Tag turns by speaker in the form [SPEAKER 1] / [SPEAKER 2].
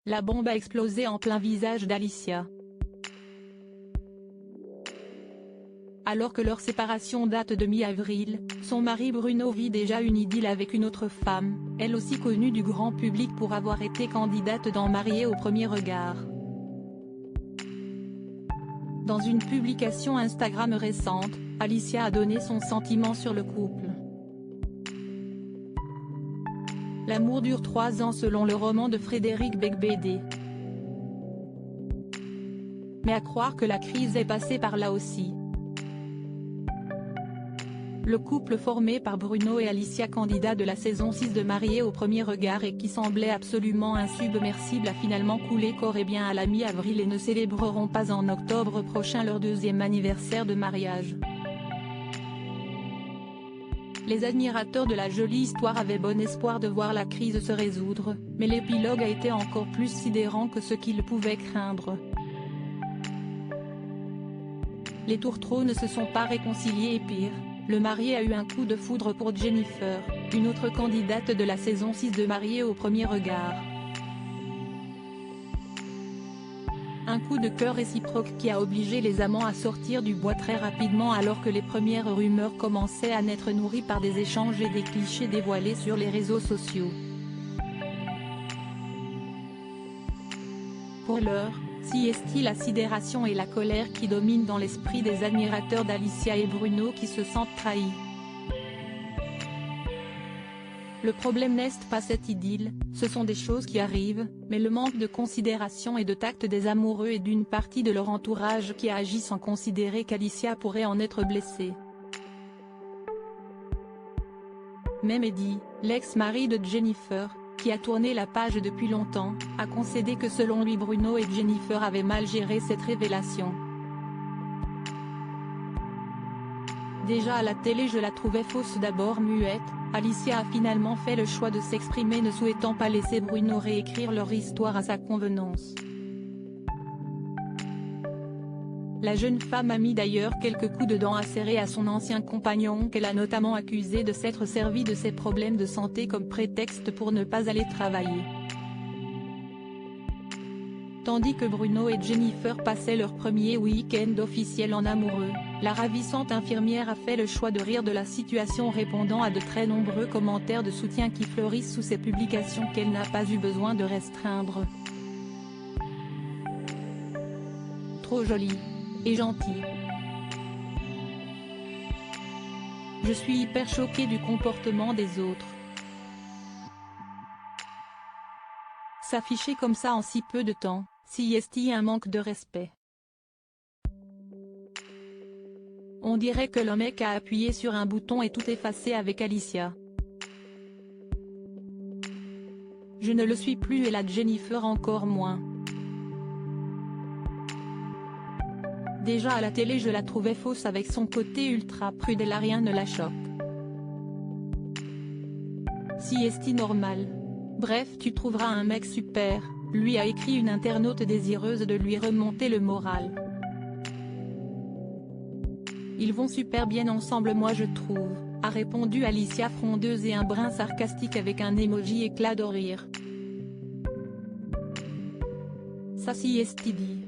[SPEAKER 1] La bombe a explosé en plein visage d'Alicia. Alors que leur séparation date de mi-avril, son mari Bruno vit déjà une idylle avec une autre femme, elle aussi connue du grand public pour avoir été candidate dans Mariée au premier regard. Dans une publication Instagram récente, Alicia a donné son sentiment sur le couple. L'amour dure 3 ans selon le roman de Frédéric Beigbeder. Mais à croire que la crise est passée par là aussi. Le couple formé par Bruno et Alicia, candidats de la saison 6 de Mariée au premier regard et qui semblait absolument insubmersible, a finalement coulé corps et bien à la mi-avril et ne célébreront pas en octobre prochain leur 2e anniversaire de mariage. Les admirateurs de la jolie histoire avaient bon espoir de voir la crise se résoudre, mais l'épilogue a été encore plus sidérant que ce qu'ils pouvaient craindre. Les tourtereaux ne se sont pas réconciliés et pire, le marié a eu un coup de foudre pour Jennifer, une autre candidate de la saison 6 de Mariée au premier regard. Un coup de cœur réciproque qui a obligé les amants à sortir du bois très rapidement alors que les premières rumeurs commençaient à naître, nourries par des échanges et des clichés dévoilés sur les réseaux sociaux. Pour l'heure, si est-il la sidération et la colère qui dominent dans l'esprit des admirateurs d'Alicia et Bruno qui se sentent trahis. Le problème n'est pas cette idylle, ce sont des choses qui arrivent, mais le manque de considération et de tact des amoureux et d'une partie de leur entourage qui a agi sans considérer qu'Alicia pourrait en être blessée. Même Eddie, l'ex-mari de Jennifer, qui a tourné la page depuis longtemps, a concédé que selon lui Bruno et Jennifer avaient mal géré cette révélation. Déjà à la télé je la trouvais fausse, d'abord muette, Alicia a finalement fait le choix de s'exprimer, ne souhaitant pas laisser Bruno réécrire leur histoire à sa convenance. La jeune femme a mis d'ailleurs quelques coups de dents acérés à son ancien compagnon, qu'elle a notamment accusé de s'être servi de ses problèmes de santé comme prétexte pour ne pas aller travailler. Tandis que Bruno et Jennifer passaient leur premier week-end officiel en amoureux, la ravissante infirmière a fait le choix de rire de la situation, répondant à de très nombreux commentaires de soutien qui fleurissent sous ses publications qu'elle n'a pas eu besoin de restreindre. Trop jolie. Et gentille. Je suis hyper choquée du comportement des autres. S'afficher comme ça en si peu de temps, si est-il un manque de respect. On dirait que le mec a appuyé sur un bouton et tout effacé avec Alicia. Je ne le suis plus et la Jennifer encore moins. Déjà à la télé je la trouvais fausse avec son côté ultra prude et là rien ne la choque. Si est-il normal. Bref, tu trouveras un mec super, lui a écrit une internaute désireuse de lui remonter le moral. Ils vont super bien ensemble moi je trouve, a répondu Alicia, frondeuse et un brin sarcastique avec un emoji éclat de rire. Ça si est dit.